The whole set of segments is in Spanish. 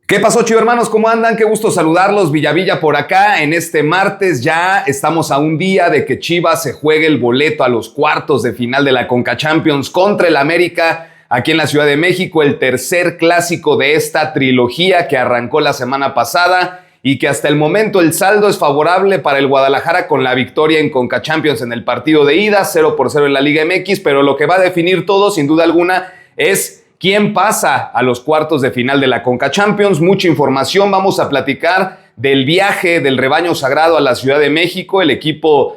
¿Qué pasó, chivo hermanos? ¿Cómo andan? Qué gusto saludarlos. Villavilla por acá. En este martes ya estamos a un día de que Chivas se juegue el boleto a los cuartos de final de la Conca Champions contra el América aquí en la Ciudad de México. El tercer clásico de esta trilogía que arrancó la semana pasada y que hasta el momento el saldo es favorable para el Guadalajara con la victoria en Conca Champions en el partido de ida, 0-0 en la Liga MX, pero lo que va a definir todo, sin duda alguna, es ¿quién pasa a los cuartos de final de la Conca Champions? Mucha información. Vamos a platicar del viaje del rebaño sagrado a la Ciudad de México. El equipo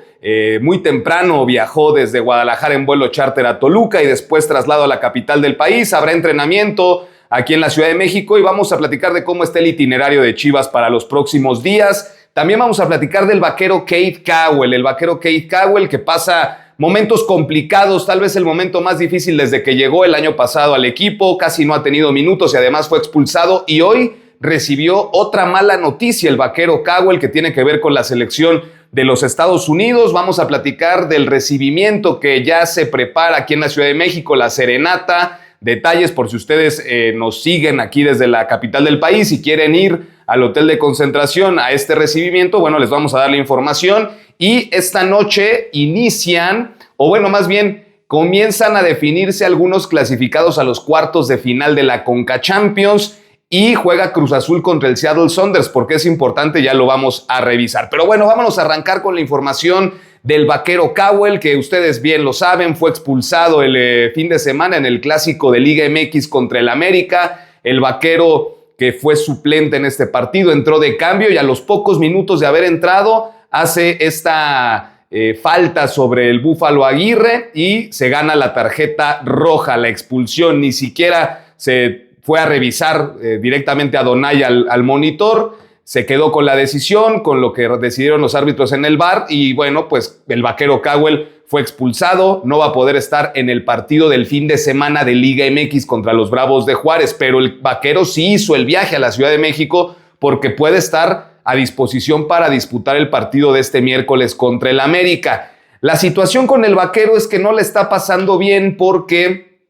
muy temprano viajó desde Guadalajara en vuelo charter a Toluca y después traslado a la capital del país. Habrá entrenamiento aquí en la Ciudad de México y vamos a platicar de cómo está el itinerario de Chivas para los próximos días. También vamos a platicar del vaquero Keith Cowell, el vaquero Keith Cowell que pasa momentos complicados, tal vez el momento más difícil desde que llegó el año pasado al equipo, casi no ha tenido minutos y además fue expulsado y hoy recibió otra mala noticia el vaquero Cowell que tiene que ver con la selección de los Estados Unidos. Vamos a platicar del recibimiento que ya se prepara aquí en la Ciudad de México, la serenata, detalles por si ustedes nos siguen aquí desde la capital del país y quieren ir al hotel de concentración a este recibimiento, bueno, les vamos a dar la información. Y esta noche inician, o bueno, más bien comienzan a definirse algunos clasificados a los cuartos de final de la Conca Champions y juega Cruz Azul contra el Seattle Sounders. Porque es importante, ya lo vamos a revisar. Pero bueno, vámonos a arrancar con la información del vaquero Cowell, que ustedes bien lo saben, fue expulsado el fin de semana en el clásico de Liga MX contra el América. El vaquero que fue suplente en este partido entró de cambio y a los pocos minutos de haber entrado hace esta falta sobre el Búfalo Aguirre y se gana la tarjeta roja, la expulsión. Ni siquiera se fue a revisar directamente a Donay al monitor, se quedó con la decisión, con lo que decidieron los árbitros en el VAR y bueno, pues el vaquero Cowell fue expulsado, no va a poder estar en el partido del fin de semana de Liga MX contra los Bravos de Juárez, pero el vaquero sí hizo el viaje a la Ciudad de México porque puede estar a disposición para disputar el partido de este miércoles contra el América. La situación con el vaquero es que no le está pasando bien porque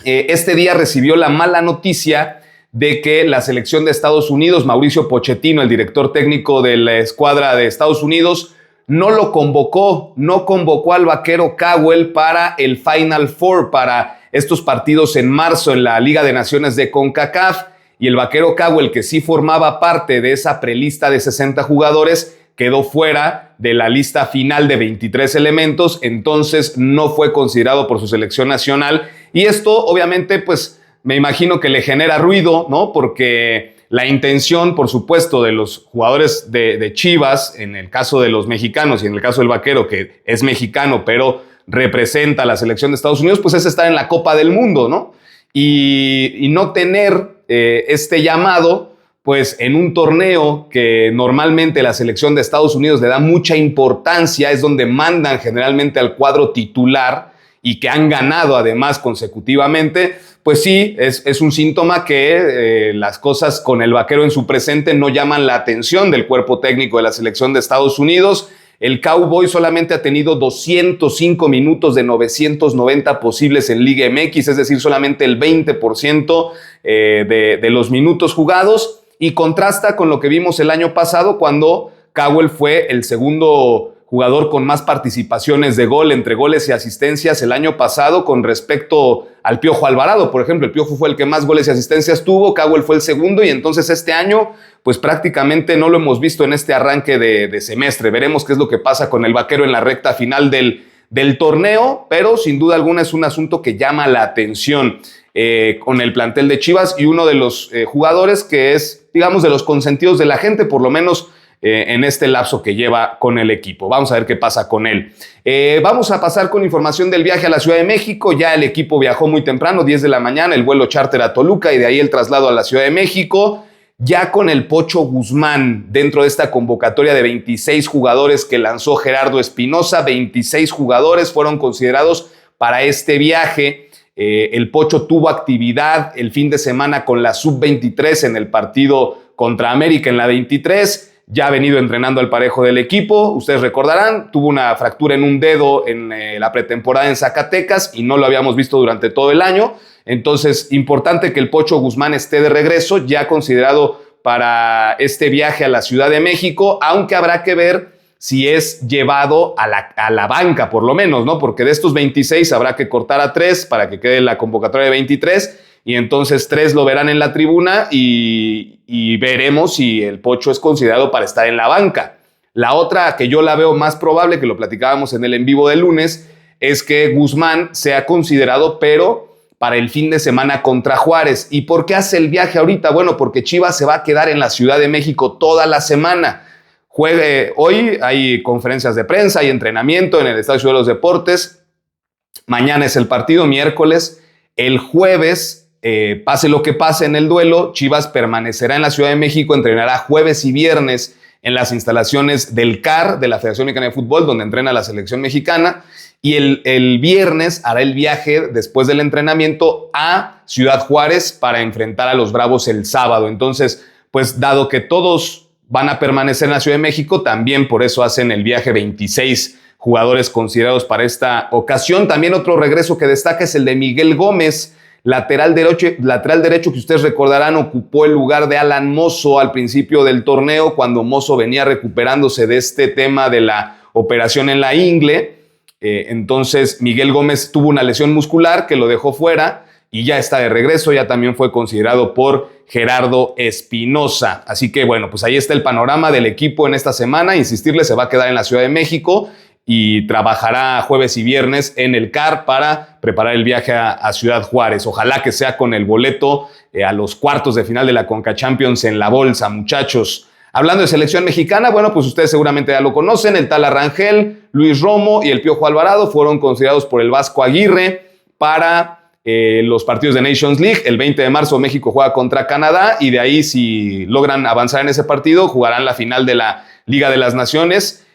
este día recibió la mala noticia de que la selección de Estados Unidos, Mauricio Pochettino, el director técnico de la escuadra de Estados Unidos, no convocó al vaquero Cowell para el Final Four, para estos partidos en marzo en la Liga de Naciones de CONCACAF. Y el vaquero Cowell, que sí formaba parte de esa prelista de 60 jugadores, quedó fuera de la lista final de 23 elementos, entonces no fue considerado por su selección nacional. Y esto, obviamente, pues me imagino que le genera ruido, ¿no? Porque la intención, por supuesto, de los jugadores de Chivas, en el caso de los mexicanos y en el caso del vaquero, que es mexicano, pero representa a la selección de Estados Unidos, pues es estar en la Copa del Mundo, ¿no? Y no tener este llamado, pues en un torneo que normalmente la selección de Estados Unidos le da mucha importancia, es donde mandan generalmente al cuadro titular y que han ganado además consecutivamente, pues sí, es un síntoma que las cosas con el vaquero en su presente no llaman la atención del cuerpo técnico de la selección de Estados Unidos. El Cowboy solamente ha tenido 205 minutos de 990 posibles en Liga MX, es decir, solamente el 20% de los minutos jugados, y contrasta con lo que vimos el año pasado cuando Cowell fue el segundo jugador con más participaciones de gol, entre goles y asistencias el año pasado con respecto al Piojo Alvarado. Por ejemplo, el Piojo fue el que más goles y asistencias tuvo, Cowell fue el segundo y entonces este año pues prácticamente no lo hemos visto en este arranque de semestre. Veremos qué es lo que pasa con el vaquero en la recta final del torneo, pero sin duda alguna es un asunto que llama la atención con el plantel de Chivas y uno de los jugadores que es, digamos, de los consentidos de la gente, por lo menos en este lapso que lleva con el equipo. Vamos a ver qué pasa con él. Vamos a pasar con información del viaje a la Ciudad de México. Ya el equipo viajó muy temprano, 10 de la mañana, el vuelo charter a Toluca y de ahí el traslado a la Ciudad de México. Ya con el Pocho Guzmán dentro de esta convocatoria de 26 jugadores que lanzó Gerardo Espinoza, 26 jugadores fueron considerados para este viaje. El Pocho tuvo actividad el fin de semana con la Sub-23 en el partido contra América en la 23. Ya ha venido entrenando al parejo del equipo. Ustedes recordarán, tuvo una fractura en un dedo en la pretemporada en Zacatecas y no lo habíamos visto durante todo el año. Entonces, importante que el Pocho Guzmán esté de regreso, ya considerado para este viaje a la Ciudad de México, aunque habrá que ver si es llevado a la banca, por lo menos, ¿no? Porque de estos 26 habrá que cortar a 3 para que quede la convocatoria de 23, y entonces 3 lo verán en la tribuna y veremos si el Pocho es considerado para estar en la banca. La otra que yo la veo más probable, que lo platicábamos en el en vivo del lunes, es que Guzmán sea considerado, pero para el fin de semana contra Juárez. ¿Y por qué hace el viaje ahorita? Bueno, porque Chivas se va a quedar en la Ciudad de México toda la semana. Hoy hay conferencias de prensa, hay entrenamiento en el Estadio de los Deportes. Mañana es el partido, miércoles. El jueves, pase lo que pase en el duelo, Chivas permanecerá en la Ciudad de México, entrenará jueves y viernes en las instalaciones del CAR, de la Federación Mexicana de Fútbol, donde entrena la selección mexicana. Y el viernes hará el viaje después del entrenamiento a Ciudad Juárez para enfrentar a los Bravos el sábado. Entonces, pues dado que todos van a permanecer en la Ciudad de México, también por eso hacen el viaje 26 jugadores considerados para esta ocasión. También otro regreso que destaca es el de Miguel Gómez, lateral derecho que ustedes recordarán ocupó el lugar de Alan Mozo al principio del torneo, cuando Mozo venía recuperándose de este tema de la operación en la ingle. Entonces Miguel Gómez tuvo una lesión muscular que lo dejó fuera y ya está de regreso, ya también fue considerado por Gerardo Espinosa. Así que bueno, pues ahí está el panorama del equipo en esta semana. Insistirle, se va a quedar en la Ciudad de México y trabajará jueves y viernes en el CAR para preparar el viaje a Ciudad Juárez. Ojalá que sea con el boleto a los cuartos de final de la Conca Champions en la bolsa, muchachos. Hablando de selección mexicana, bueno, pues ustedes seguramente ya lo conocen, el Tala Rangel, Luis Romo y el Piojo Alvarado fueron considerados por el Vasco Aguirre para los partidos de Nations League. El 20 de marzo México juega contra Canadá y de ahí, si logran avanzar en ese partido, jugarán la final de la Liga de las Naciones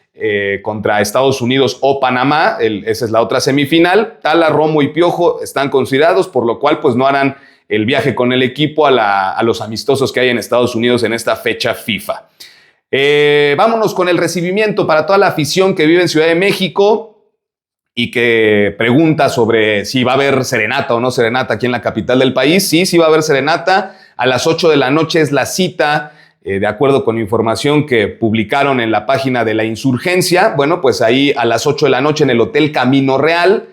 contra Estados Unidos o Panamá. Esa es la otra semifinal. Tala, Romo y Piojo están considerados, por lo cual pues no harán el viaje con el equipo a los amistosos que hay en Estados Unidos en esta fecha FIFA. Vámonos con el recibimiento para toda la afición que vive en Ciudad de México y que pregunta sobre si va a haber serenata o no serenata aquí en la capital del país. Sí va a haber serenata. A las 8 de la noche es la cita, de acuerdo con información que publicaron en la página de la Insurgencia. Bueno, pues ahí a las 8 de la noche en el Hotel Camino Real,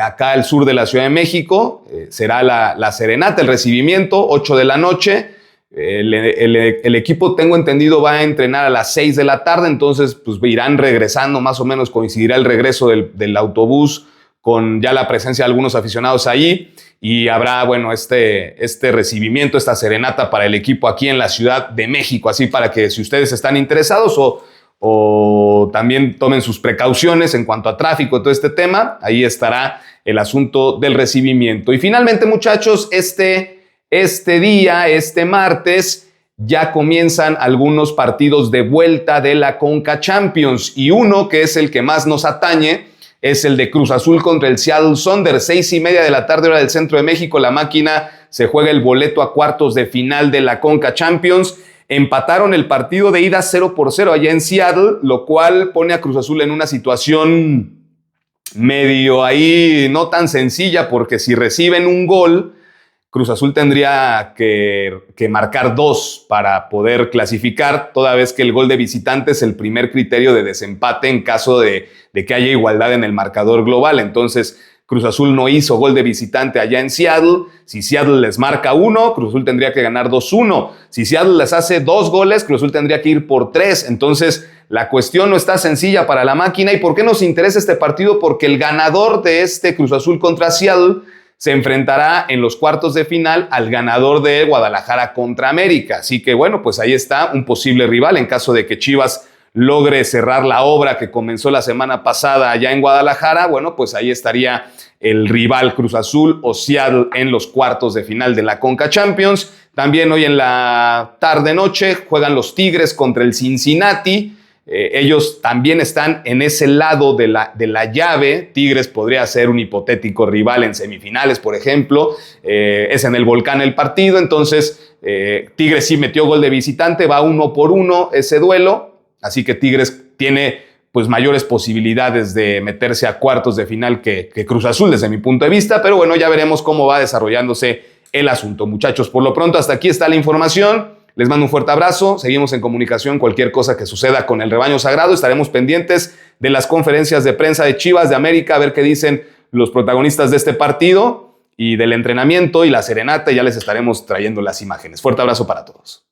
acá al sur de la Ciudad de México, será la serenata, el recibimiento, 8 de la noche. El equipo, tengo entendido, va a entrenar a las 6 de la tarde, entonces pues irán regresando, más o menos coincidirá el regreso del autobús con ya la presencia de algunos aficionados ahí, y habrá, bueno, este recibimiento, esta serenata para el equipo aquí en la Ciudad de México, así para que si ustedes están interesados o también tomen sus precauciones en cuanto a tráfico y todo este tema, ahí estará el asunto del recibimiento. Y finalmente, muchachos, este martes, ya comienzan algunos partidos de vuelta de la Conca Champions, y uno que es el que más nos atañe es el de Cruz Azul contra el Seattle Sounders. 6:30 de la tarde, hora del centro de México. La máquina se juega el boleto a cuartos de final de la Conca Champions. Empataron el partido de ida 0-0 allá en Seattle, lo cual pone a Cruz Azul en una situación medio ahí no tan sencilla, porque si reciben un gol, Cruz Azul tendría que marcar 2 para poder clasificar, toda vez que el gol de visitante es el primer criterio de desempate en caso de que haya igualdad en el marcador global. Entonces, Cruz Azul no hizo gol de visitante allá en Seattle. Si Seattle les marca 1, Cruz Azul tendría que ganar 2-1. Si Seattle les hace 2 goles, Cruz Azul tendría que ir por 3. Entonces, la cuestión no está sencilla para la máquina. ¿Y por qué nos interesa este partido? Porque el ganador de este Cruz Azul contra Seattle se enfrentará en los cuartos de final al ganador de Guadalajara contra América. Así que bueno, pues ahí está un posible rival en caso de que Chivas logre cerrar la obra que comenzó la semana pasada allá en Guadalajara. Bueno, pues ahí estaría el rival Cruz Azul o Seattle en los cuartos de final de la Conca Champions. También hoy en la tarde-noche juegan los Tigres contra el Cincinnati. Ellos también están en ese lado de la llave. Tigres podría ser un hipotético rival en semifinales, por ejemplo. Es en el Volcán el partido, entonces Tigres sí metió gol de visitante, va 1-1 ese duelo, así que Tigres tiene pues mayores posibilidades de meterse a cuartos de final que Cruz Azul desde mi punto de vista, pero bueno, ya veremos cómo va desarrollándose el asunto, muchachos. Por lo pronto, hasta aquí está la información. Les mando un fuerte abrazo, seguimos en comunicación, cualquier cosa que suceda con el rebaño sagrado, estaremos pendientes de las conferencias de prensa de Chivas, de América, a ver qué dicen los protagonistas de este partido y del entrenamiento y la serenata, y ya les estaremos trayendo las imágenes. Fuerte abrazo para todos.